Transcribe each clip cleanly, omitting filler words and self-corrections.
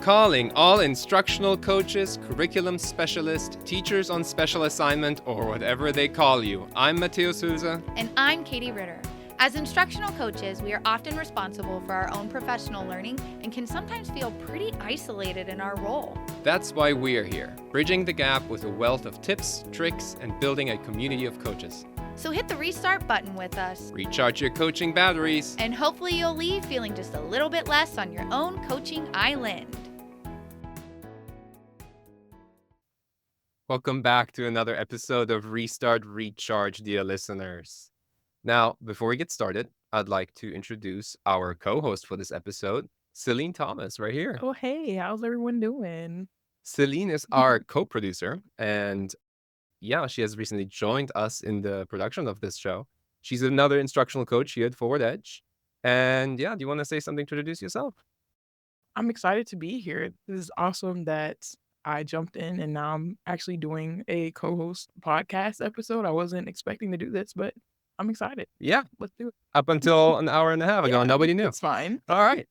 calling all instructional coaches, curriculum specialists, teachers on special assignment, or whatever they call you. I'm Matteo Souza. And I'm Katie Ritter. As instructional coaches, we are often responsible for our own professional learning and can sometimes feel pretty isolated in our role. That's why we're here, bridging the gap with a wealth of tips, tricks, and building a community of coaches. So hit the restart button with us. Recharge your coaching batteries. And hopefully you'll leave feeling just a little bit less on your own coaching island. Welcome back to another episode of Restart Recharge, dear listeners. Now, before we get started, I'd like to introduce our co-host for this episode, Celine Thomas, right here. Oh, hey, how's everyone doing? Celine is our co-producer, and yeah, she has recently joined us in the production of this show. She's another instructional coach here at Forward Edge. And yeah, do you want to say something to introduce yourself? I'm excited to be here. This is awesome that I jumped in and now I'm actually doing a co-host podcast episode. I wasn't expecting to do this, but I'm excited. Yeah, Let's do it. up until an hour and a half ago, nobody knew. It's fine. All right.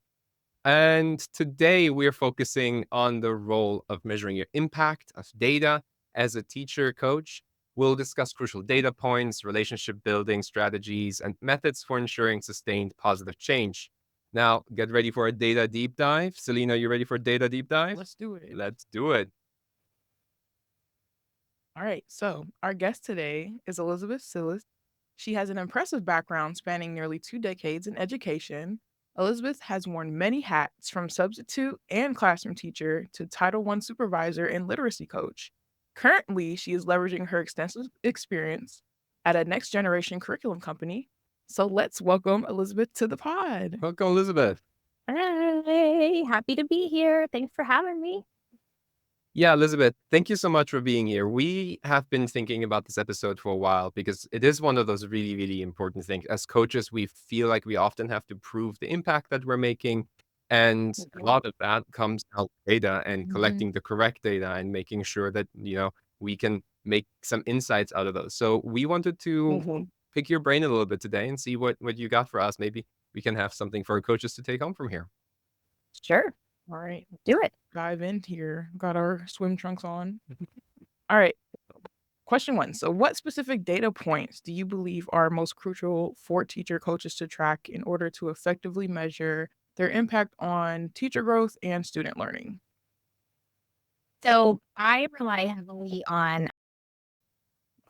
And today we're focusing on the role of measuring your impact of data as a teacher coach. We'll discuss crucial data points, relationship building strategies, and methods for ensuring sustained positive change. Now, get ready for a data deep dive. Selena, you ready for a data deep dive? Let's do it. Let's do it. All right. So our guest today is Elizabeth Sillies. She has an impressive background spanning nearly 2 decades in education. Elizabeth has worn many hats from substitute and classroom teacher to Title I supervisor and literacy coach. Currently, she is leveraging her extensive experience at a next generation curriculum company. So let's welcome Elizabeth to the pod. Welcome, Elizabeth. Hi, happy to be here. Thanks for having me. Yeah, Elizabeth, thank you so much for being here. We have been thinking about this episode for a while because it is one of those really, really important things. As coaches, we feel like we often have to prove the impact that we're making. And a lot of that comes out data and collecting the correct data and making sure that, we can make some insights out of those. So we wanted to pick your brain a little bit today and see what you got for us. Maybe we can have something for our coaches to take home from here. Sure. All right. Do it. Dive in here. Got our swim trunks on. All right. Question 1. So what specific data points do you believe are most crucial for teacher coaches to track in order to effectively measure their impact on teacher growth and student learning? So I rely heavily on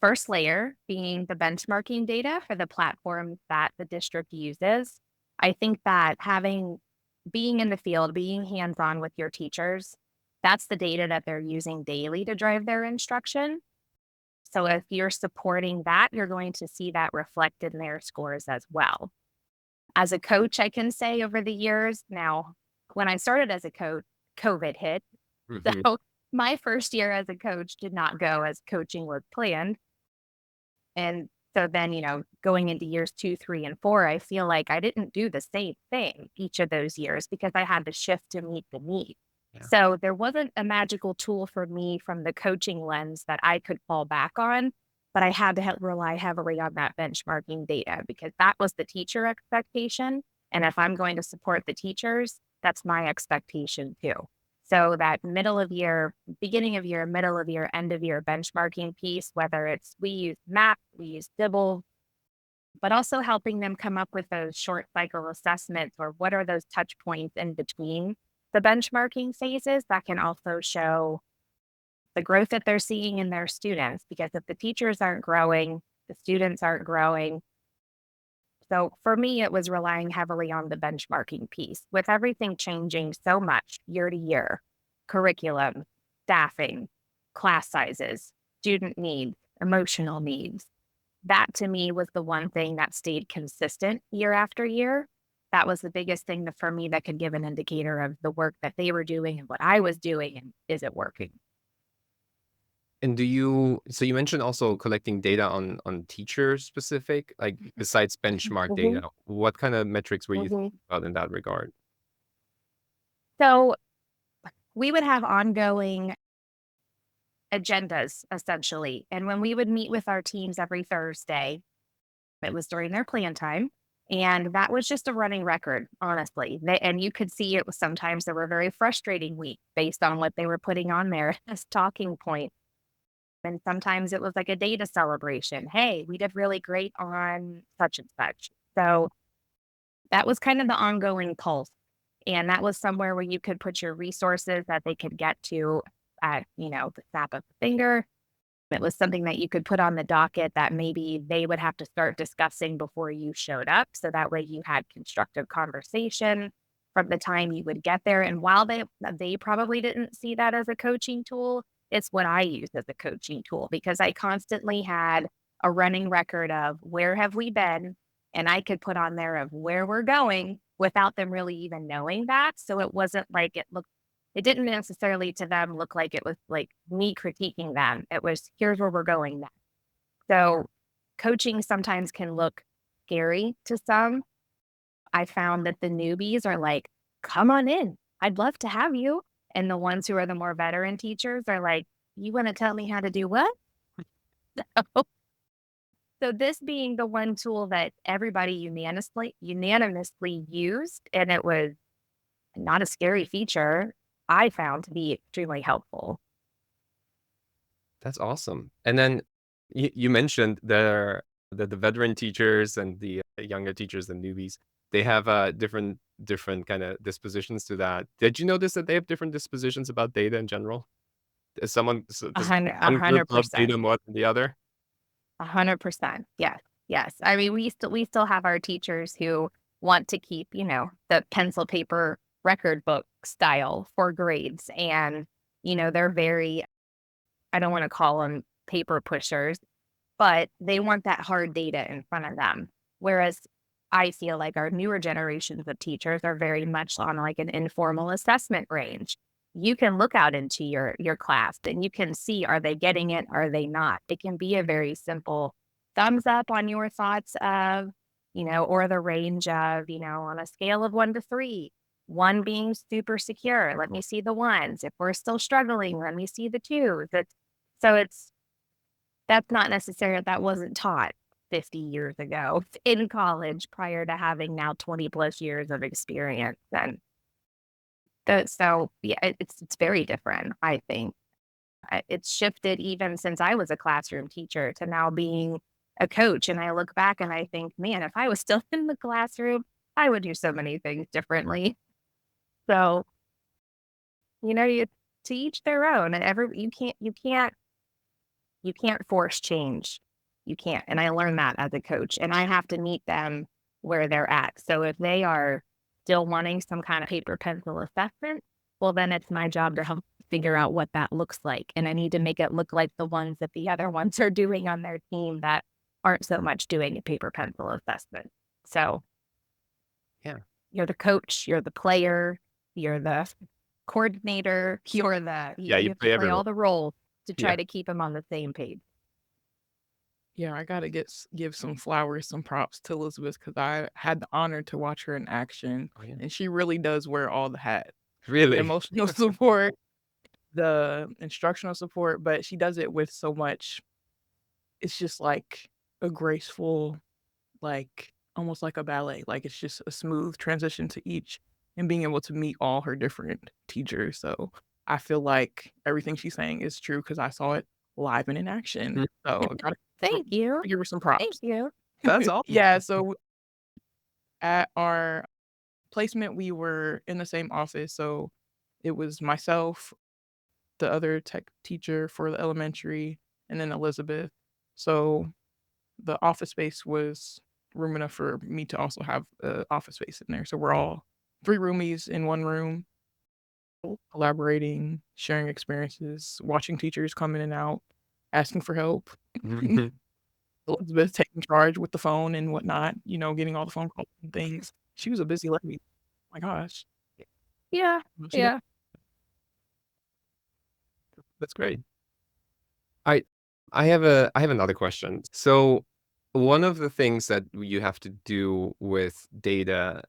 first layer being the benchmarking data for the platforms that the district uses. I think that being in the field, being hands-on with your teachers, that's the data that they're using daily to drive their instruction. So if you're supporting that, you're going to see that reflected in their scores as well. As a coach, I can say over the years, now, when I started as a coach, COVID hit. So my first year as a coach did not go as coaching was planned. And so then, going into years 2, 3, and 4, I feel like I didn't do the same thing each of those years because I had to shift to meet the need. Yeah. So there wasn't a magical tool for me from the coaching lens that I could fall back on, but I had to rely heavily on that benchmarking data because that was the teacher expectation. And if I'm going to support the teachers, that's my expectation too. So that middle of year, beginning of year, middle of year, end of year benchmarking piece, whether it's we use MAP, we use Dibble, but also helping them come up with those short cycle assessments or what are those touch points in between the benchmarking phases that can also show the growth that they're seeing in their students. Because if the teachers aren't growing, the students aren't growing. So for me, it was relying heavily on the benchmarking piece. With everything changing so much year to year, curriculum, staffing, class sizes, student needs, emotional needs, that to me was the one thing that stayed consistent year after year. That was the biggest thing for me that could give an indicator of the work that they were doing and what I was doing and is it working. And so you mentioned also collecting data on teacher specific, like besides benchmark data, what kind of metrics were you thinking about in that regard? So we would have ongoing agendas essentially. And when we would meet with our teams every Thursday, it was during their plan time. And that was just a running record, honestly. And you could see it was sometimes there were very frustrating weeks based on what they were putting on there as talking points. And sometimes it was like a data celebration. Hey, we did really great on such and such. So that was kind of the ongoing pulse. And that was somewhere where you could put your resources that they could get to at, the snap of the finger. It was something that you could put on the docket that maybe they would have to start discussing before you showed up. So that way you had constructive conversation from the time you would get there. And while they probably didn't see that as a coaching tool, it's what I used as a coaching tool because I constantly had a running record of where have we been, and I could put on there of where we're going without them really even knowing that. So it wasn't like it didn't necessarily to them look like it was like me critiquing them. It was, here's where we're going next. So coaching sometimes can look scary to some. I found that the newbies are like, come on in. I'd love to have you. And the ones who are the more veteran teachers are like, you want to tell me how to do what? So this being the one tool that everybody unanimously used, and it was not a scary feature, I found to be extremely helpful. That's awesome. And then you mentioned the veteran teachers and the younger teachers and newbies. They have different kind of dispositions to that. Did you notice that they have different dispositions about data in general? A Does hundred, a one group hundred love percent, data more than the other? 100%. Yes, yes. I mean, we still have our teachers who want to keep, the pencil paper record book style for grades, and they're very. I don't want to call them paper pushers, but they want that hard data in front of them. Whereas I feel like our newer generations of teachers are very much on like an informal assessment range. You can look out into your class and you can see, are they getting it? Are they not? It can be a very simple thumbs up on your thoughts of, or the range of, on a scale of 1 to 3, one being super secure. Let me see the ones. If we're still struggling, let me see the twos. That's not necessarily that wasn't taught 50 years ago in college prior to having now 20 plus years of experience. And yeah, it's very different, I think. It's shifted even since I was a classroom teacher to now being a coach. And I look back and I think, man, if I was still in the classroom, I would do so many things differently. So, you to each their own. And you can't force change. You can't. And I learned that as a coach. And I have to meet them where they're at. So if they are still wanting some kind of paper pencil assessment, well, then it's my job to help figure out what that looks like. And I need to make it look like the ones that the other ones are doing on their team that aren't so much doing a paper pencil assessment. So Yeah. you're the coach, you're the player, you're the coordinator, Yeah, you you have to play play every role. all the roles to try Yeah. to keep them on the same page. Yeah, I gotta give some flowers, some props to Elizabeth because I had the honor to watch her in action, Oh, yeah. and she really does wear all the hats. Really? Emotional support, the instructional support, but she does it with so much. It's just like a graceful, like almost like a ballet. Like it's just a smooth transition to each, and being able to meet all her different teachers. So I feel like everything she's saying is true because I saw it live and in action. Mm. So Thank you. gotta give her some Thank props. you. That's awesome. Yeah, so at our placement, we were in the same office, so it was myself, the other tech teacher for the elementary, and then Elizabeth. So the office space was room enough for me to also have office space in there. So we're all 3 roomies in 1 room, collaborating, sharing experiences, watching teachers come in and out, asking for help. Mhm. Elizabeth taking charge with the phone and whatnot, getting all the phone calls and things. She was a busy lady. My gosh. Yeah, Well, she yeah. That's great. I I have another question. So one of the things that you have to do with data,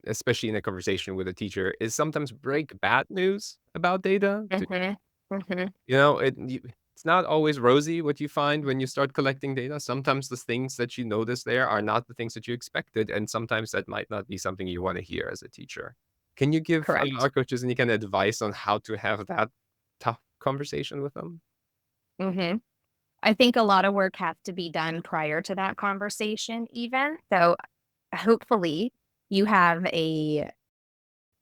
especially in a conversation with a teacher, is sometimes break bad news about data. Mhm, mhm. You know, it you It's not always rosy what you find when you start collecting data. Sometimes the things that you notice there are not the things that you expected, and sometimes that might not be something you want to hear as a teacher. Can you give Correct. our coaches any kind of advice on how to have that tough conversation with them? hmm I think a lot of work has to be done prior to that conversation, even. So hopefully you have a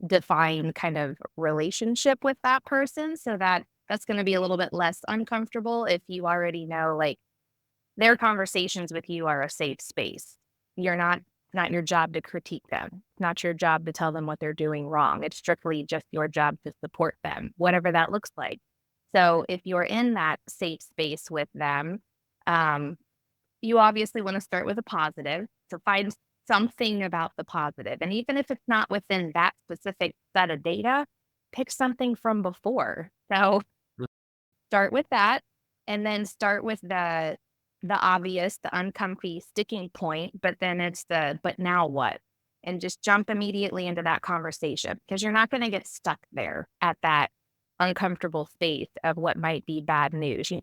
defined kind of relationship with that person so that that's going to be a little bit less uncomfortable if you already know like their conversations with you are a safe space. You're not your job to critique them. Not your job to tell them what they're doing wrong. It's strictly just your job to support them, whatever that looks like. So if you're in that safe space with them, um, you obviously want to start with a positive. So find something about the positive. And even if it's not within that specific set of data, pick something from before. So Mm. start with that and then start with the obvious, the uncomfy sticking point, but then it's the but now what? And just jump immediately into that conversation because you're not going to get stuck there at that uncomfortable space of what might be bad news. You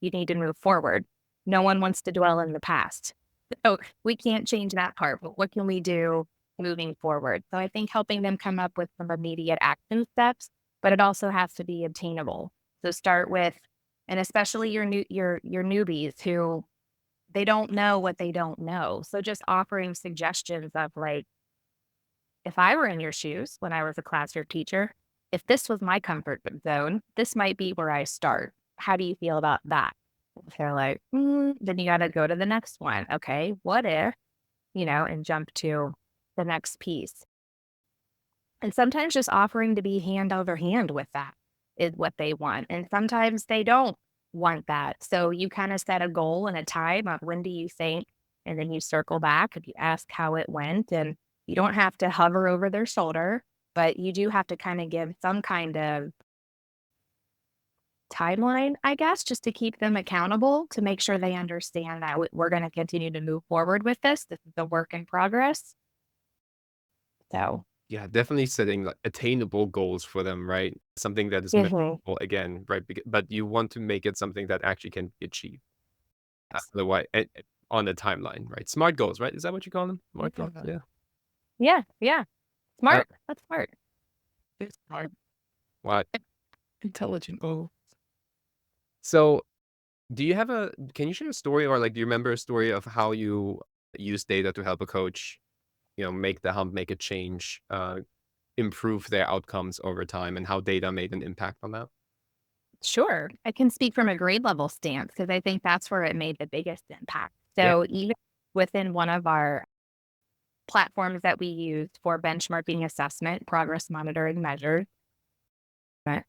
need to move forward. No one wants to dwell in the past. So we can't change that part, but what can we do moving forward? So I think helping them come up with some immediate action steps, but it also has to be obtainable. So start with, and especially your newbies who they don't know what they don't know. So just offering suggestions of like, if I were in your shoes when I was a classroom teacher, if this was my comfort zone, this might be where I start. How do you feel about that? If they're like, then you got to go to the next one. Okay, what if, and jump to the next piece. And sometimes just offering to be hand over hand with that is what they want. And sometimes they don't want that. So you kind of set a goal and a time of when do you think, and then you circle back and you ask how it went. And you don't have to hover over their shoulder, but you do have to kind of give some kind of timeline, I guess, just to keep them accountable to make sure they understand that we're going to continue to move forward with this. This is a work in progress. So, Yeah, definitely setting like attainable goals for them, right? Something that is mhm. measurable again, right? But you want to make it something that actually can be achieved. Yes. Otherwise, on the timeline, right? Smart goals, right? Is that what you call them? Smart goals, Yeah, yeah. Yeah, yeah. Uh, Smart. That's smart. it's hard. what? Intelligent goal. So, can you share a story or like, do you remember a story of how you use data to help a coach, make the hump, make a change, improve their outcomes over time, and how data made an impact on that? Sure. I can speak from a grade level stance because I think that's where it made the biggest impact. Yeah. So even within one of our platforms that we use for benchmarking assessment, progress monitoring measures, right,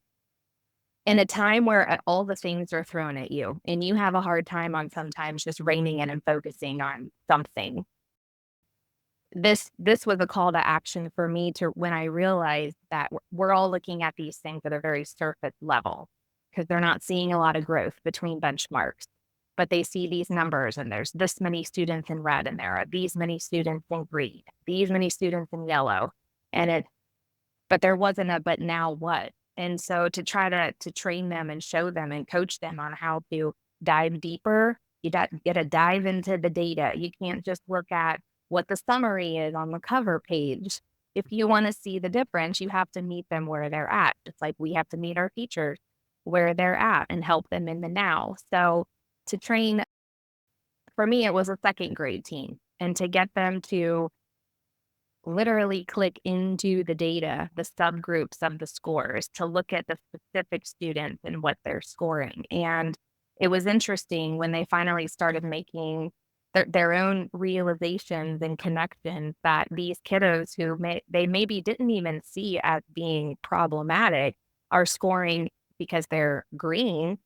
in a time where all the things are thrown at you and you have a hard time on sometimes just reining in and focusing on something. This was a call to action for me to when I realized that we're all looking at these things at a very surface level because they're not seeing a lot of growth between benchmarks, but they see these numbers and there's this many students in red and there are these many students in green, these many students in yellow, and but there wasn't a but now what? And so to try to train them and show them and coach them on how to dive deeper, you got to dive into the data. You can't just look at what the summary is on the cover page. If you want to see the difference, you have to meet them where they're at. It's like we have to meet our teachers where they're at and help them in the now. So to train, for me, it was a second grade team and to get them to literally click into the data, the subgroups of the scores to look at the specific students and what they're scoring. And it was interesting when they finally started making their own realizations and connections that these kiddos who they maybe didn't even see as being problematic are scoring because they're green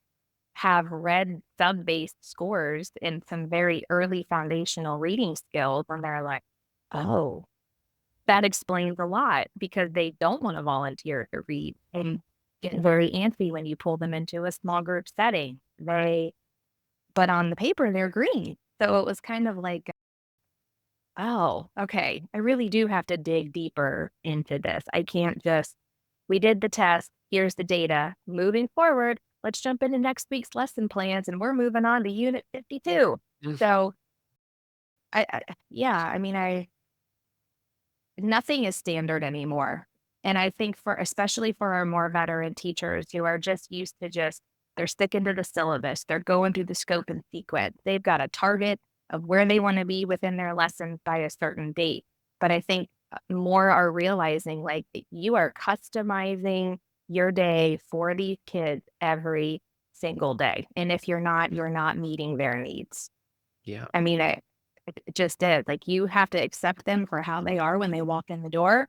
have red sub-based scores in some very early foundational reading skills and they're like, oh, that explains a lot because they don't wanna volunteer to read and get very antsy when you pull them into a small group setting. But on the paper, they're green. So it was kind of like, "Oh, okay. I really do have to dig deeper into this. I can't just we did the test, here's the data. Moving forward, let's jump into next week's lesson plans and we're moving on to unit 52. Mm. So yeah, I mean, nothing is standard anymore. And I think especially for our more veteran teachers who are just used to they're sticking to the syllabus, they're going through the scope and sequence. They've got a target of where they want to be within their lessons by a certain date. But I think more are realizing like that you are customizing your day for these kids every single day. And if you're not meeting their needs. Yeah. I mean, it just is. Like, you have to accept them for how they are when they walk in the door,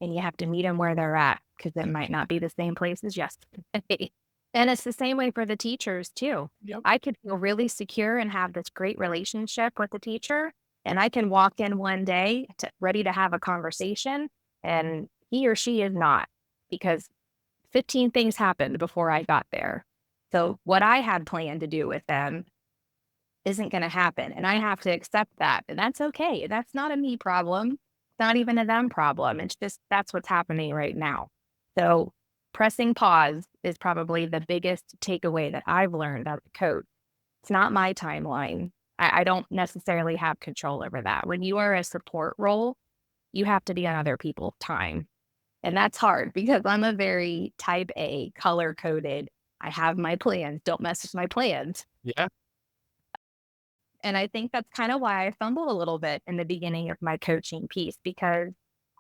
and you have to meet them where they're at because it might not be the same place as yesterday. And it's the same way for the teachers, too. Yep. I could feel really secure and have this great relationship with the teacher, and I can walk in one day ready to have a conversation, and he or she is not because 15 things happened before I got there. So what I had planned to do with them isn't going to happen. And I have to accept that. And that's okay. That's not a me problem. It's not even a them problem. It's just that's what's happening right now. So pressing pause is probably the biggest takeaway that I've learned as a coach. It's not my timeline. I don't necessarily have control over that. When you are a support role, you have to be on other people's time. And that's hard because I'm a very type A, color coded. I have my plans. Don't mess with my plans. Yeah. And I think that's kind of why I fumbled a little bit in the beginning of my coaching piece because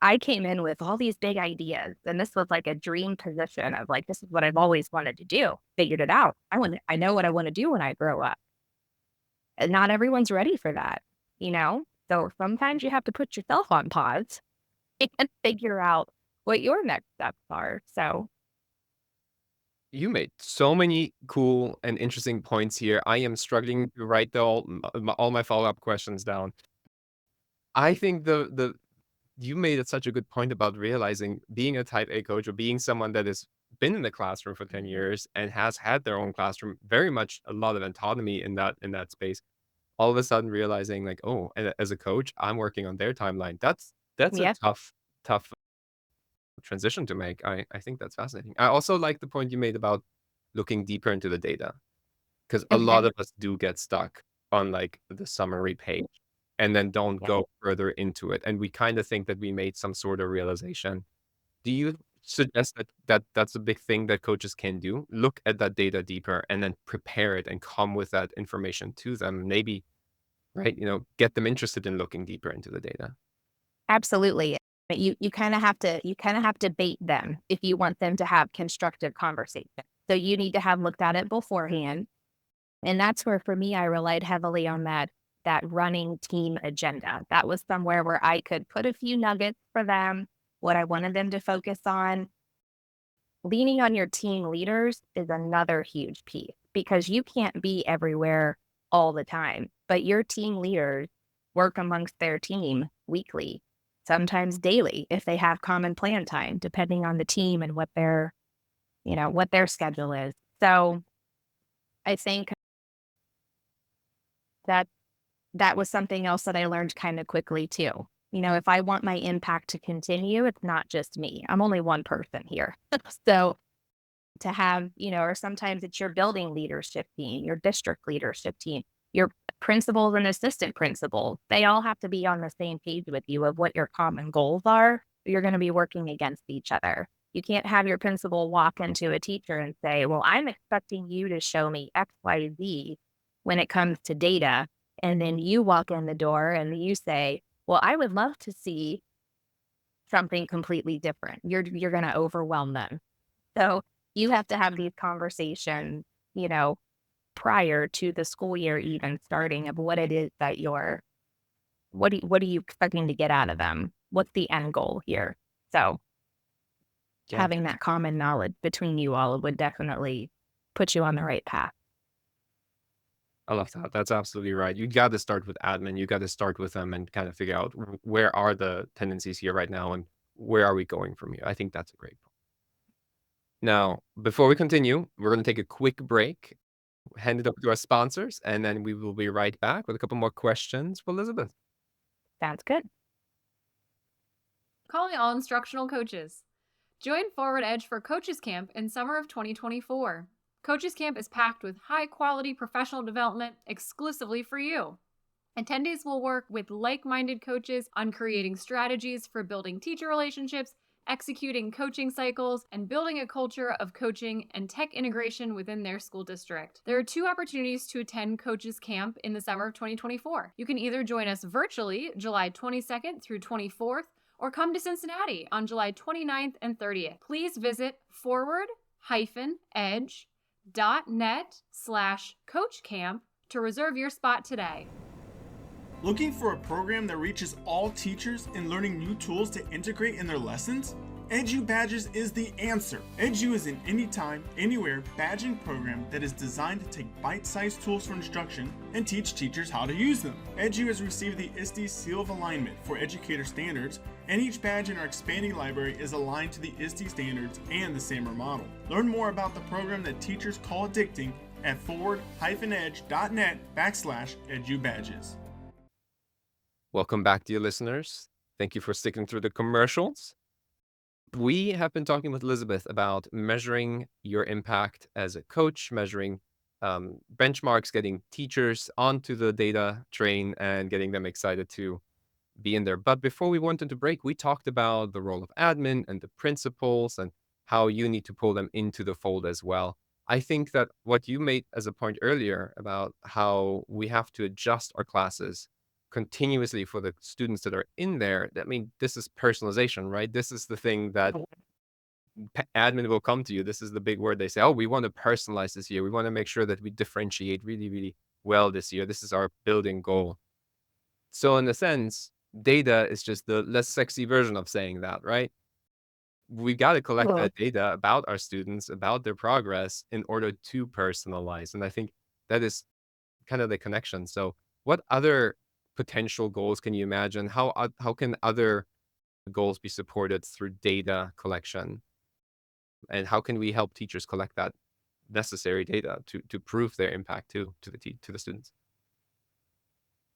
I came in with all these big ideas. And this was like a dream position of like, this is what I've always wanted to do. Figured it out. I know what I want to do when I grow up. And not everyone's ready for that, you know? So sometimes you have to put yourself on pause and figure out what your next steps are. So You made so many cool and interesting points here. I am struggling to write all my follow-up questions down. I think the you made it such a good point about realizing being a type A coach or being someone that has been in the classroom for 10 years and has had their own classroom, very much a lot of autonomy in that space. All of a sudden realizing like, oh, as a coach, I'm working on their timeline. That's a yeah, tough transition to make. I think that's fascinating. I also like the point you made about looking deeper into the data because a lot mhm, of us do get stuck on like the summary page and then don't yeah, go further into it. And we kind of think that we made some sort of realization. Do you suggest that that's a big thing that coaches can do? Look at that data deeper and then prepare it and come with that information to them. Maybe, right? Get them interested in looking deeper into the data. absolutely. But you kind of have to bait them if you want them to have constructive conversation. So you need to have looked at it beforehand. And that's where for me I relied heavily on that running team agenda. That was somewhere where I could put a few nuggets for them, what I wanted them to focus on. Leaning on your team leaders is another huge piece because you can't be everywhere all the time, but your team leaders work amongst their team weekly, sometimes daily if they have common plan time, depending on the team and what their schedule is. So I think that that was something else that I learned kind of quickly too. If I want my impact to continue, it's not just me. I'm only one person here. So to have, or sometimes it's your building leadership team, your district leadership team, your principals and assistant principals. They all have to be on the same page with you of what your common goals are. You're going to be working against each other. You can't have your principal walk into a teacher and say, well, I'm expecting you to show me X, Y, Z when it comes to data. And then you walk in the door and you say, well, I would love to see something completely different. You're going to overwhelm them. So you have to have these conversations, prior to the school year even starting of what it is that what are you expecting to get out of them? What's the end goal here? So Yeah. having that common knowledge between you all would definitely put you on the right path. I love that. That's absolutely right. You got to start with admin. You got to start with them and kind of figure out where are the tendencies here right now and where are we going from here. I think that's a great point. Now, before we continue, we're going to take a quick break, hand it over to our sponsors, and then we will be right back with a couple more questions for Elizabeth. Sounds good. Calling all instructional coaches. Join Forward Edge for Coaches Camp in summer of 2024. Coaches Camp is packed with high-quality professional development exclusively for you. Attendees will work with like-minded coaches on creating strategies for building teacher relationships, executing coaching cycles, and building a culture of coaching and tech integration within their school district. There are 2 opportunities to attend Coaches Camp in the summer of 2024. You can either join us virtually July 22nd through 24th, or come to Cincinnati on July 29th and 30th. Please visit forward-edge.net/coachcamp to reserve your spot today. Looking for a program that reaches all teachers and learning new tools to integrate in their lessons? Edu Badges is the answer. Edu is an anytime, anywhere badging program that is designed to take bite-sized tools for instruction and teach teachers how to use them. Edu has received the ISTE Seal of Alignment for educator standards, and each badge in our expanding library is aligned to the ISTE standards and the SAMR model. Learn more about the program that teachers call addicting at forward-edge.net/edubadges. Welcome back, dear listeners. Thank you for sticking through the commercials. We have been talking with Elizabeth about measuring your impact as a coach, measuring benchmarks, getting teachers onto the data train and getting them excited to be in there. But before we went into break, we talked about the role of admin and the principals and how you need to pull them into the fold as well. I think that what you made as a point earlier about how we have to adjust our classes continuously for the students that are in there, I mean, this is personalization, right? This is the thing that admin will come to you. This is the big word they say, oh, we want to personalize this year. We want to make sure that we differentiate really, really well this year. This is our building goal. So in a sense, data is just the less sexy version of saying that, right? We've got to collect that data about our students, about their progress in order to personalize. And I think that is kind of the connection. So what other potential goals can you imagine? How can other goals be supported through data collection? And how can we help teachers collect that necessary data to prove their impact to the students?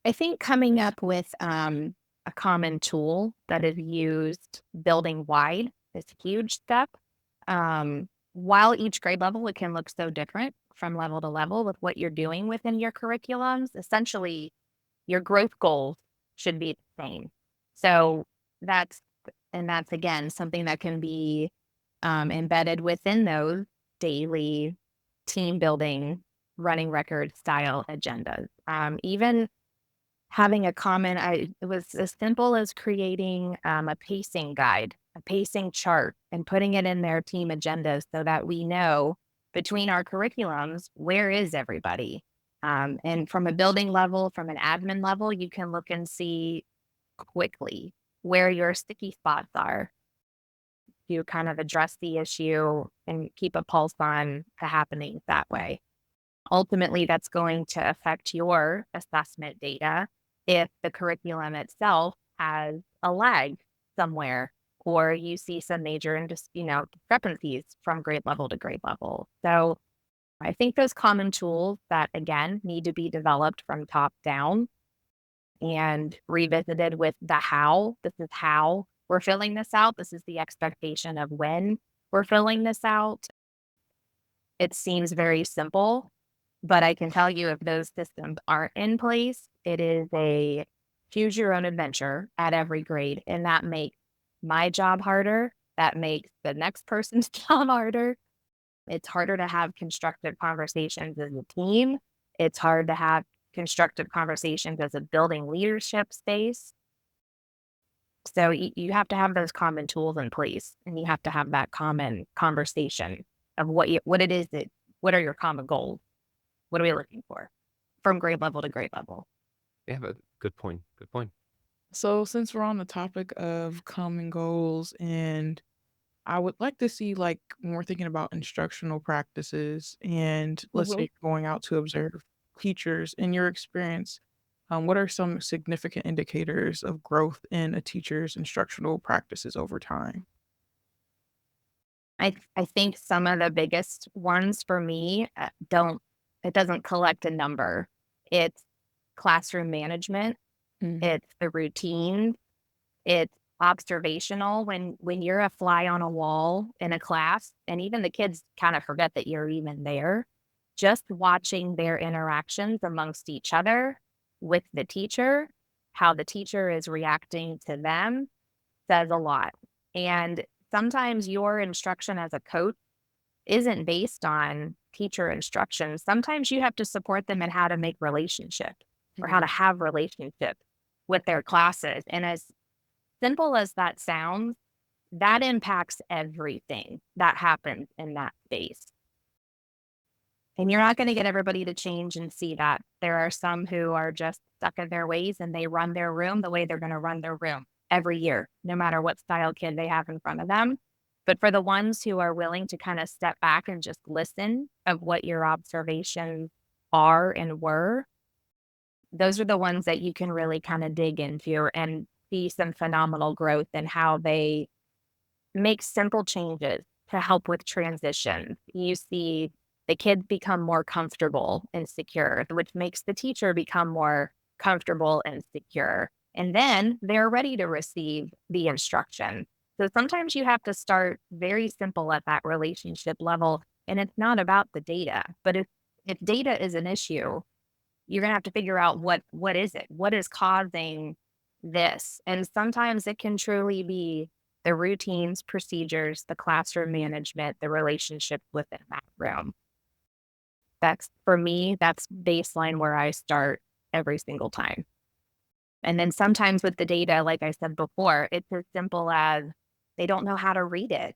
I think coming up with a common tool that is used building wide is a huge step. While each grade level, it can look so different from level to level with what you're doing within your curriculums. Essentially, your growth goals should be the same. So that's again, something that can be embedded within those daily team building, running record style agendas. Even having a common, it was as simple as creating a pacing guide, a pacing chart, and putting it in their team agendas so that we know between our curriculums, where is everybody? And from a building level, from an admin level, you can look and see quickly where your sticky spots are. You kind of address the issue and keep a pulse on the happenings that way. Ultimately, that's going to affect your assessment data if the curriculum itself has a lag somewhere, or you see some major discrepancies from grade level to grade level. So I think those common tools that, again, need to be developed from top down and revisited with the how. This is how we're filling this out. This is the expectation of when we're filling this out. It seems very simple, but I can tell you if those systems aren't in place, it is a choose your own adventure at every grade. And that makes my job harder. That makes the next person's job harder. It's harder to have constructive conversations as a team. It's hard to have constructive conversations as a building leadership space. So you have to have those common tools in place, and you have to have that common conversation of what are your common goals? What are we looking for from grade level to grade level? Yeah, but good point. Good point. So since we're on the topic of common goals, and I would like to see, like, when we're thinking about instructional practices and let's say you're going out to observe teachers, in your experience, what are some significant indicators of growth in a teacher's instructional practices over time? I think some of the biggest ones for me it doesn't collect a number. It's classroom management. Mm. It's the routine. It's observational when you're a fly on a wall in a class, and even the kids kind of forget that you're even there. Just watching their interactions amongst each other with the teacher, how the teacher is reacting to them, says a lot. And sometimes your instruction as a coach isn't based on teacher instructions. Sometimes you have to support them in how to make relationships or how to have relationships with their classes. And as simple as that sounds, that impacts everything that happens in that space. And you're not going to get everybody to change and see that. There are some who are just stuck in their ways and they run their room the way they're going to run their room every year, no matter what style kid they have in front of them. But for the ones who are willing to kind of step back and just listen of what your observations are and were, those are the ones that you can really kind of dig into and see some phenomenal growth in how they make simple changes to help with transition. You see the kids become more comfortable and secure, which makes the teacher become more comfortable and secure. And then they're ready to receive the instruction. So sometimes you have to start very simple at that relationship level. And it's not about the data, but if data is an issue, you're gonna have to figure out what is it? What is causing this? And sometimes it can truly be the routines, procedures, the classroom management, the relationship within that room. That's for me, that's baseline where I start every single time. And then sometimes with the data, like I said before, it's as simple as they don't know how to read it.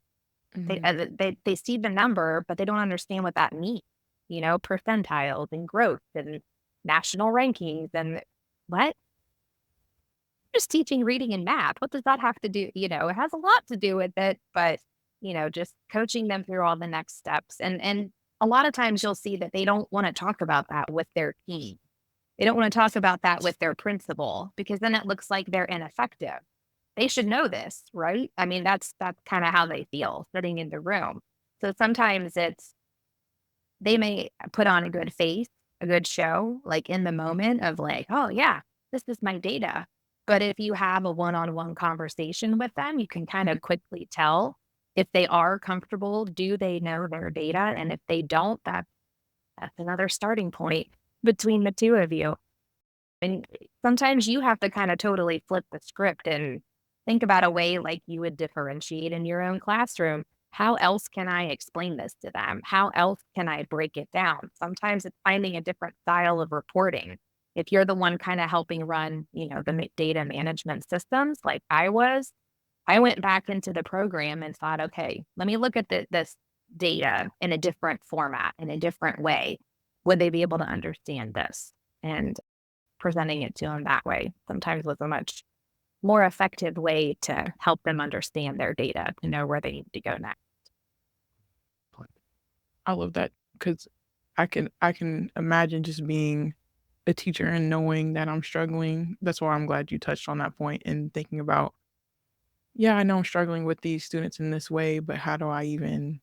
They see the number, but they don't understand what that means. Percentiles and growth and national rankings and what? Just teaching reading and math. What does that have to do? It has a lot to do with it, but just coaching them through all the next steps. And a lot of times you'll see that they don't want to talk about that with their team. They don't want to talk about that with their principal because then it looks like they're ineffective. They should know this, right? I mean, that's kind of how they feel sitting in the room. So sometimes they may put on a good face, a good show, like in the moment of like, oh yeah, this is my data. But if you have a one-on-one conversation with them, you can kind of quickly tell if they are comfortable, do they know their data? And if they don't, that's another starting point between the two of you. And sometimes you have to kind of totally flip the script and think about a way like you would differentiate in your own classroom. How else can I explain this to them? How else can I break it down? Sometimes it's finding a different style of reporting. If you're the one kind of helping run, the data management systems like I was, I went back into the program and thought, okay, let me look at this data in a different format, in a different way. Would they be able to understand this? And presenting it to them that way sometimes was a much more effective way to help them understand their data, to know where they need to go next. I love that because I can imagine just being a teacher and knowing that I'm struggling. That's why I'm glad you touched on that point and thinking about, yeah, I know I'm struggling with these students in this way, but how do I even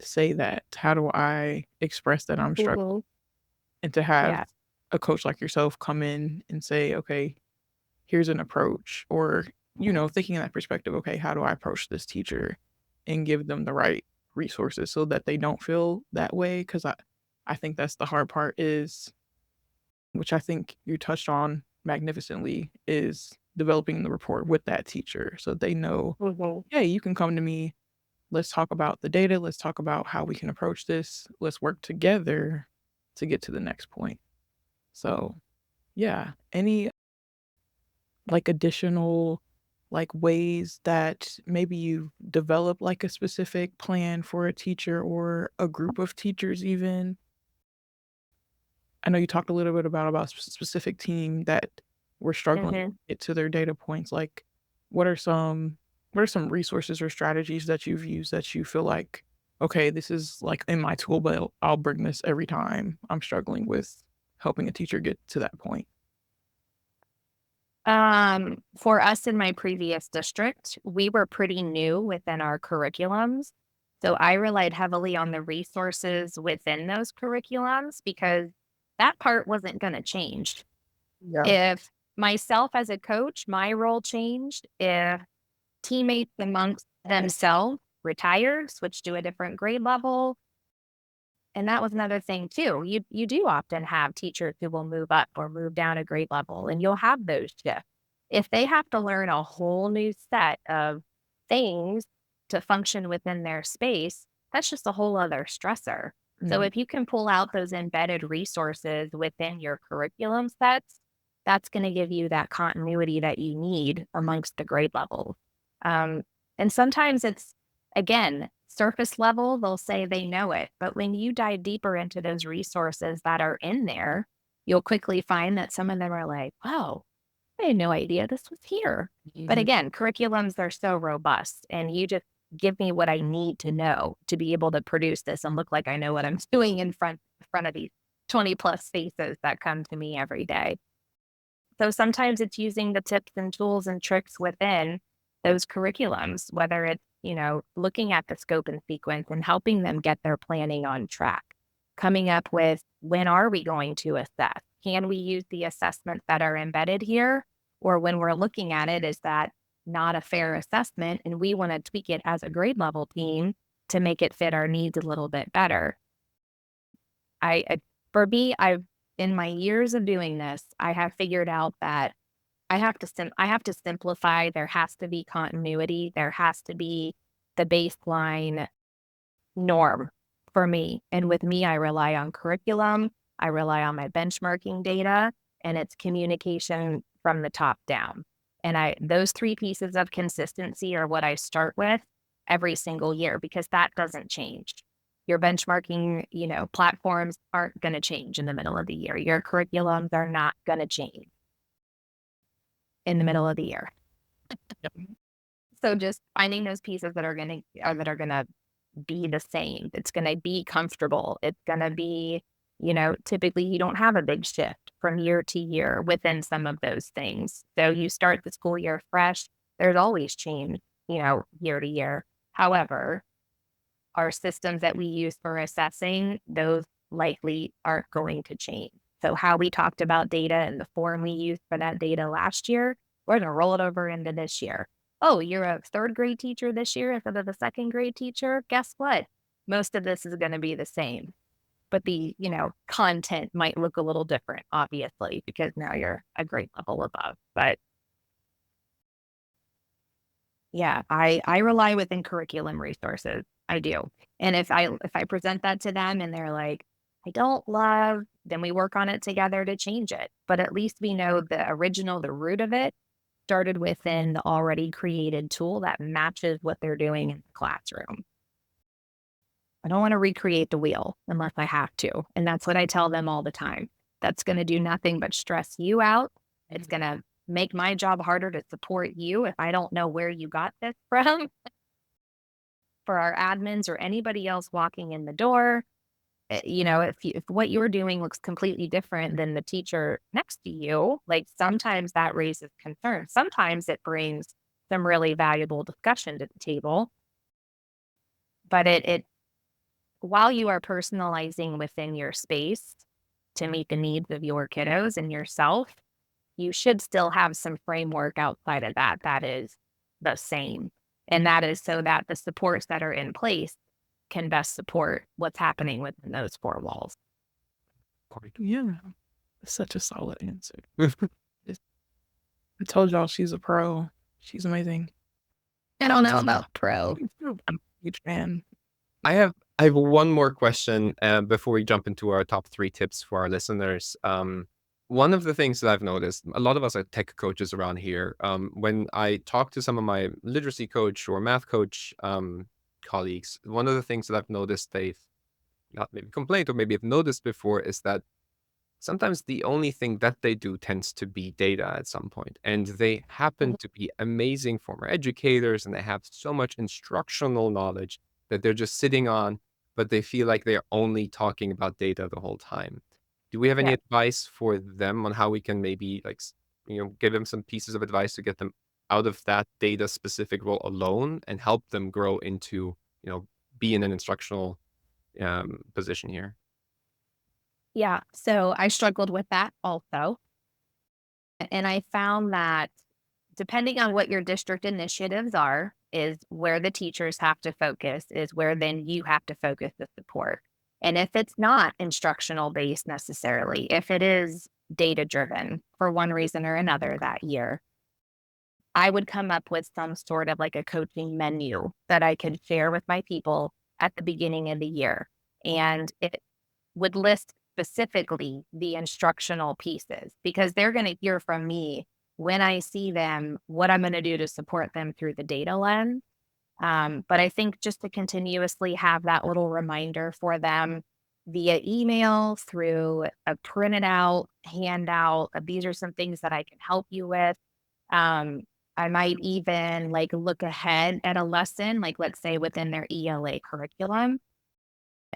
say that? How do I express that I'm struggling? Mhm. And to have Yeah. a coach like yourself come in and say, okay, here's an approach, or, thinking in that perspective, okay, how do I approach this teacher and give them the right resources so that they don't feel that way? Because I think that's the hard part is, which I think you touched on magnificently, is developing the rapport with that teacher so they know, Mhm. hey, you can come to me. Let's talk about the data. Let's talk about how we can approach this. Let's work together to get to the next point. So, yeah, any like additional like ways that maybe you develop like a specific plan for a teacher or a group of teachers even? I know you talked a little bit about specific team that were struggling to Mhm. get to their data points. Like, what are some resources or strategies that you've used that you feel like, okay, this is like in my tool belt. I'll bring this every time I'm struggling with helping a teacher get to that point. For us in my previous district, we were pretty new within our curriculums. So I relied heavily on the resources within those curriculums because that part wasn't going to change. Yeah. If myself as a coach, my role changed if teammates amongst themselves retire, switch to a different grade level. And that was another thing too. You do often have teachers who will move up or move down a grade level, and you'll have those shifts. If they have to learn a whole new set of things to function within their space, that's just a whole other stressor. So Mhm. if you can pull out those embedded resources within your curriculum sets, that's going to give you that continuity that you need amongst the grade levels. Um, and sometimes it's, again, surface level, they'll say they know it. But when you dive deeper into those resources that are in there, you'll quickly find that some of them are like, "Whoa, I had no idea this was here." But Mhm. again, curriculums are so robust, and you just give me what I need to know to be able to produce this and look like I know what I'm doing in front of these 20 plus faces that come to me every day. So sometimes it's using the tips and tools and tricks within those curriculums, whether it's, looking at the scope and sequence and helping them get their planning on track, coming up with when are we going to assess? Can we use the assessments that are embedded here? Or when we're looking at it, is that not a fair assessment? And we want to tweak it as a grade level team to make it fit our needs a little bit better. For me, I've in my years of doing this, I have figured out that I have to simplify. There has to be continuity. There has to be the baseline norm for me. And with me, I rely on curriculum. I rely on my benchmarking data, and it's communication from the top down. And those three pieces of consistency are what I start with every single year because that doesn't change. Your benchmarking, platforms aren't going to change in the middle of the year. Your curriculums are not going to change in the middle of the year. Yep. So just finding those pieces that are gonna be the same. It's gonna be comfortable. It's gonna be, typically you don't have a big shift from year to year within some of those things. So you start the school year fresh. There's always change, year to year. However, our systems that we use for assessing, those likely aren't going to change. So how we talked about data and the form we used for that data last year, we're going to roll it over into this year. Oh, you're a third grade teacher this year instead of a second grade teacher. Guess what? Most of this is going to be the same, but the, content might look a little different, obviously, because now you're a grade level above. But yeah, I rely within curriculum resources. I do. And if I present that to them and they're like, "I don't love," then we work on it together to change it. But at least we know the root of it started within the already created tool that matches what they're doing in the classroom. I don't want to recreate the wheel unless I have to. And that's what I tell them all the time. That's going to do nothing but stress you out. It's going to make my job harder to support you if I don't know where you got this from. For our admins or anybody else walking in the door, if what you're doing looks completely different than the teacher next to you, like sometimes that raises concern. Sometimes it brings some really valuable discussion to the table, but it while you are personalizing within your space to meet the needs of your kiddos and yourself, you should still have some framework outside of that is the same. And that is so that the supports that are in place can best support what's happening within those four walls. Yeah. Such a solid answer. I told y'all she's a pro. She's amazing. I don't know about pro. I'm a huge fan. I have one more question before we jump into our top 3 tips for our listeners. One of the things that I've noticed, a lot of us are tech coaches around here. When I talk to some of my literacy coach or math coach colleagues, one of the things that I've noticed they've not maybe complained or maybe have noticed before is that sometimes the only thing that they do tends to be data at some point. And they happen to be amazing former educators and they have so much instructional knowledge that they're just sitting on, but they feel like they're only talking about data the whole time. Do we have any Yeah. advice for them on how we can maybe give them some pieces of advice to get them out of that data specific role alone and help them grow into, be in an instructional position here? Yeah. So I struggled with that also. And I found that depending on what your district initiatives are, is where the teachers have to focus, is where then you have to focus the support. And if it's not instructional based necessarily, if it is data driven for one reason or another that year, I would come up with some sort of like a coaching menu that I could share with my people at the beginning of the year. And it would list specifically the instructional pieces because they're going to hear from me when I see them what I'm going to do to support them through the data lens. But I think just to continuously have that little reminder for them via email, through a printed out handout, these are some things that I can help you with. Um, I might even like look ahead at a lesson, like let's say within their ELA curriculum,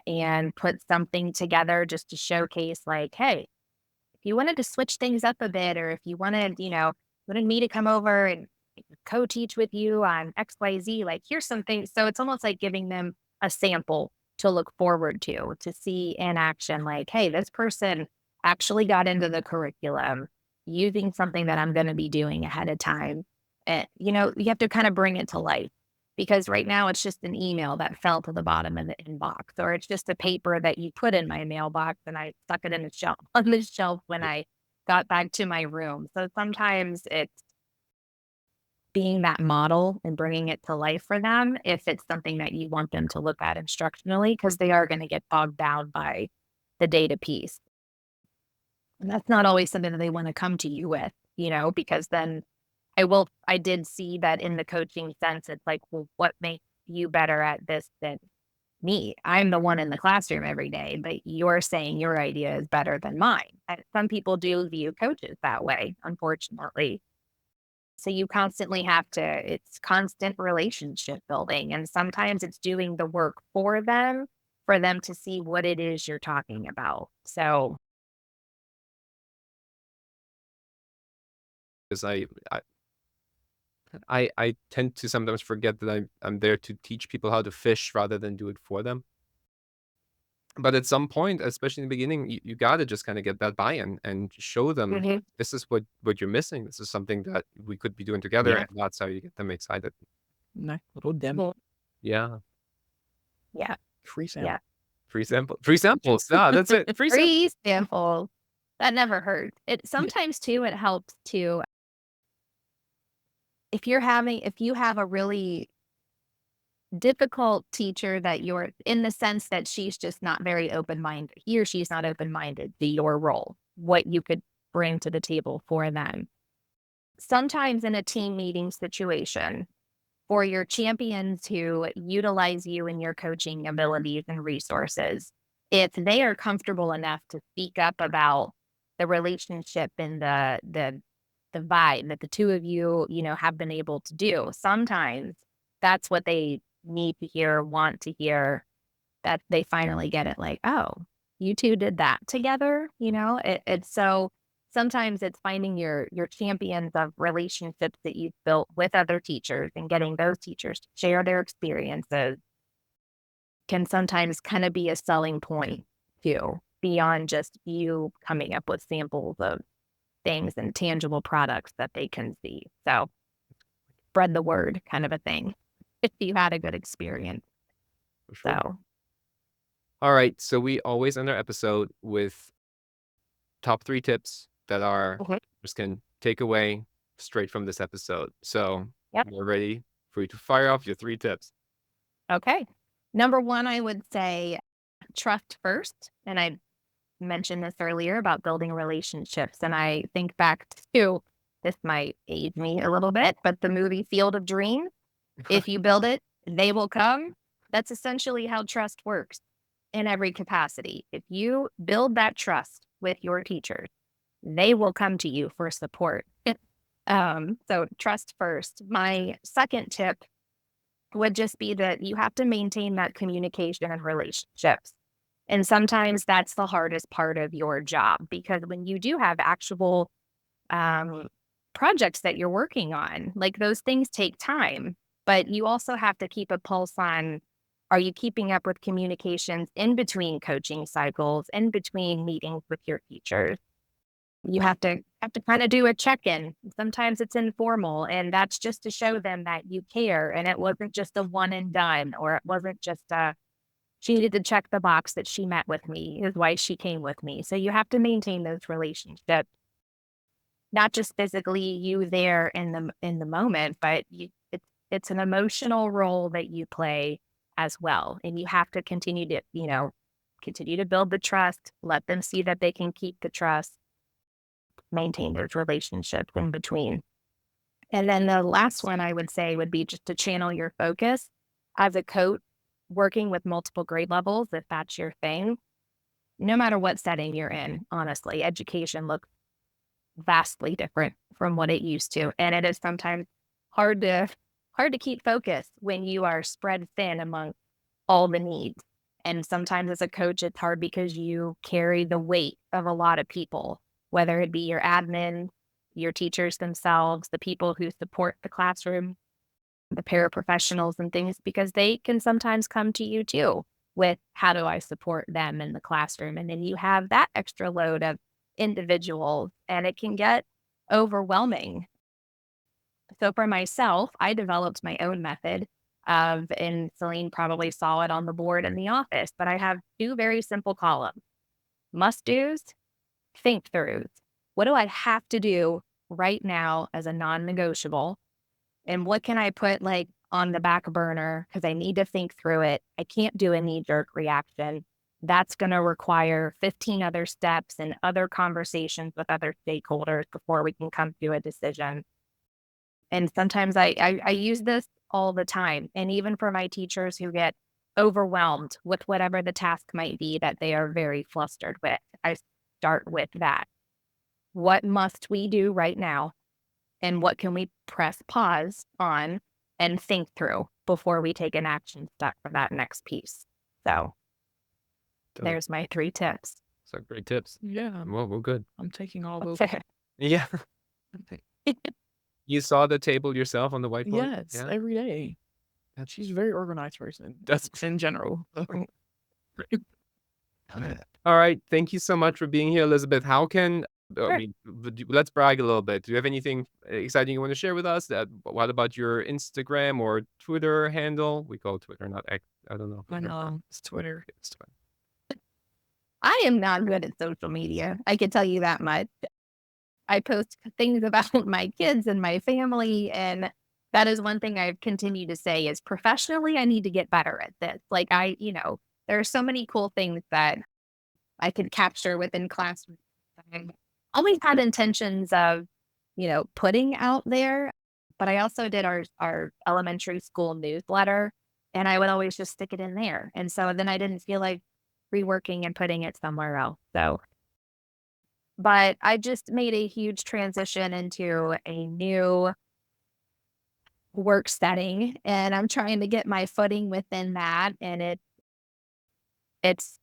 and put something together just to showcase, like, hey, if you wanted to switch things up a bit, or if you wanted, wanted me to come over and co-teach with you on XYZ, like here's something. So it's almost like giving them a sample to look forward to see in action, like, hey, this person actually got into the curriculum using something that I'm going to be doing ahead of time. And, you have to kind of bring it to life because right now it's just an email that fell to the bottom of the inbox, or it's just a paper that you put in my mailbox and I stuck it in the shelf on the shelf when I got back to my room. So sometimes it's being that model and bringing it to life for them if it's something that you want them to look at instructionally, because they are going to get bogged down by the data piece. And that's not always something that they want to come to you with, because then I did see that in the coaching sense, it's like, well, what makes you better at this than me? I'm the one in the classroom every day, but you're saying your idea is better than mine. And some people do view coaches that way, unfortunately. So you constantly have to, it's constant relationship building. And sometimes it's doing the work for them to see what it is you're talking about. So, Because I tend to sometimes forget that I'm there to teach people how to fish rather than do it for them. But at some point, especially in the beginning, you gotta just kinda get that buy-in and show them, mhm, this is what you're missing. This is something that we could be doing together, Yeah. and that's how you get them excited. Nice little demo. well, Yeah. yeah, Free sample. yeah. Free samples. Yeah, that's it. Free samples. Free samples. That never hurts. It Yeah. sometimes too, it helps to, if you have a really difficult teacher that you're in the sense that she's just not very open-minded, he or she's not open-minded to your role, what you could bring to the table for them. Sometimes in a team meeting situation, for your champions who utilize you in your coaching abilities and resources, if they are comfortable enough to speak up about the relationship and the vibe that the two of you, have been able to do, sometimes that's what they need to hear, want to hear, that they finally get it, like, oh, you two did that together, it's so sometimes it's finding your champions of relationships that you've built with other teachers and getting those teachers to share their experiences can sometimes kind of be a selling point too, beyond just you coming up with samples of things and tangible products that they can see. So spread the word kind of a thing if you had a good experience. For sure. So Alright, so we always end our episode with top 3 tips that are mhm, just can take away straight from this episode. So, yep. we're ready for you to fire off your 3 tips. Okay. Number one, I would say trust first. And I mentioned this earlier about building relationships. And I think back to, this might age me a little bit, but the movie Field of Dreams, if you build it, they will come. That's essentially how trust works in every capacity. If you build that trust with your teachers, they will come to you for support. So trust first. My second tip would just be that you have to maintain that communication and relationships. And sometimes that's the hardest part of your job, because when you do have actual um, projects that you're working on, like those things take time, but you also have to keep a pulse on, are you keeping up with communications in between coaching cycles, in between meetings with your teachers? You have to kind of do a check-in. Sometimes it's informal, and that's just to show them that you care, and it wasn't just a one and done, or it wasn't just a she needed to check the box that she met with me is why she came with me. So you have to maintain those relationships, not just physically you there in the moment, but it's an emotional role that you play as well. And you have to continue to build the trust, let them see that they can keep the trust, maintain those relationships in between. And then the last one I would say would be just to channel your focus as a coach, working with multiple grade levels, if that's your thing. No matter what setting you're in, honestly, education looks vastly different from what it used to. And it is sometimes hard to hard to keep focus when you are spread thin among all the needs. And sometimes as a coach, it's hard because you carry the weight of a lot of people, whether it be your admin, your teachers themselves, the people who support the classroom, the paraprofessionals and things, because they can sometimes come to you too with how do I support them in the classroom? And then you have that extra load of individuals and it can get overwhelming. So for myself, I developed my own method of, and Celine probably saw it on the board in the office, but I have two very simple columns: must do's, think throughs. What do I have to do right now as a non negotiable? And what can I put like on the back burner because I need to think through it? I can't do a knee jerk reaction. That's going to require 15 other steps and other conversations with other stakeholders before we can come to a decision. And sometimes I use this all the time. And even for my teachers who get overwhelmed with whatever the task might be that they are very flustered with, I start with that. What must we do right now? And what can we press pause on and think through before we take an action step for that next piece? So there's my 3 tips. So great tips. Yeah, Well, good. I'm taking all those. Yeah. You saw the table yourself on the whiteboard? Yes, Yeah. every day. She's a very organized person. That's in general. all right. Thank you so much for being here, Elizabeth. How can Sure. let's brag a little bit. Do you have anything exciting you want to share with us? What about your Instagram or Twitter handle? We call it Twitter, not X. I don't know. I know. It's Twitter. It's Twitter. I am not good at social media. I can tell you that much. I post things about my kids and my family, and that is one thing I've continued to say is professionally, I need to get better at this. Like there are so many cool things that I could capture within classrooms. I always had intentions of, putting out there, but I also did our elementary school newsletter, and I would always just stick it in there. And so then I didn't feel like reworking and putting it somewhere else. But I just made a huge transition into a new work setting, and I'm trying to get my footing within that. And it's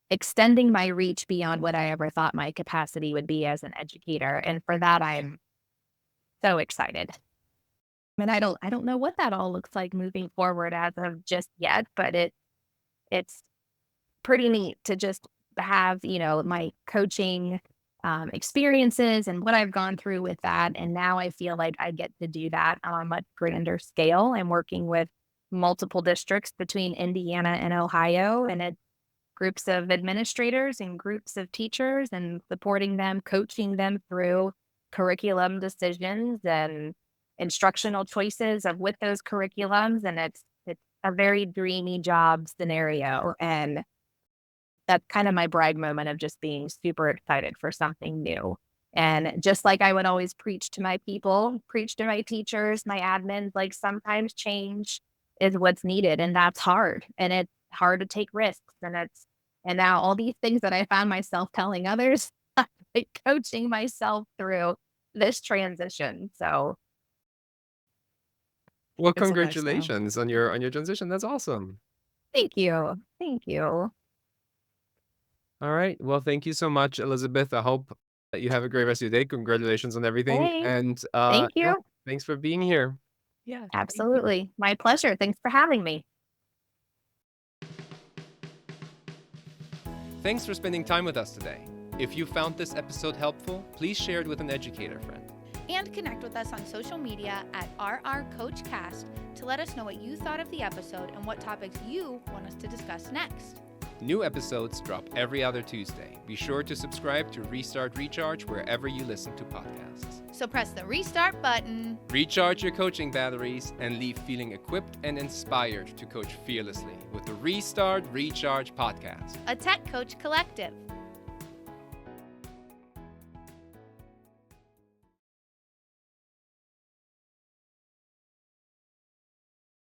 extending my reach beyond what I ever thought my capacity would be as an educator. And for that, I'm so excited. And I don't know what that all looks like moving forward as of just yet, but it's pretty neat to just have, my coaching experiences and what I've gone through with that. And now I feel like I get to do that on a much grander scale. I'm working with multiple districts between Indiana and Ohio, and it's groups of administrators and groups of teachers and supporting them, coaching them through curriculum decisions and instructional choices with those curriculums. And it's a very dreamy job scenario. And that's kind of my brag moment of just being super excited for something new. And just like I would always preach to my people, preach to my teachers, my admins, like sometimes change is what's needed. And that's hard. And it's hard to take risks. And now all these things that I found myself telling others, like coaching myself through this transition. So Well, It's a lifestyle. congratulations on your transition. That's awesome. thank you. Thank you. All right. Well, thank you so much, Elizabeth. I hope that you have a great rest of your day. Congratulations on everything. Thanks. And Thank you. yeah, thanks for being here. Yeah. thank you. Absolutely. My pleasure. Thanks for having me. Thanks for spending time with us today. If you found this episode helpful, please share it with an educator friend. And connect with us on social media at RRCoachCast to let us know what you thought of the episode and what topics you want us to discuss next. New episodes drop every other Tuesday. Be sure to subscribe to Restart Recharge wherever you listen to podcasts. So press the restart button. Recharge your coaching batteries and leave feeling equipped and inspired to coach fearlessly with the Restart Recharge podcast. A Tech Coach Collective.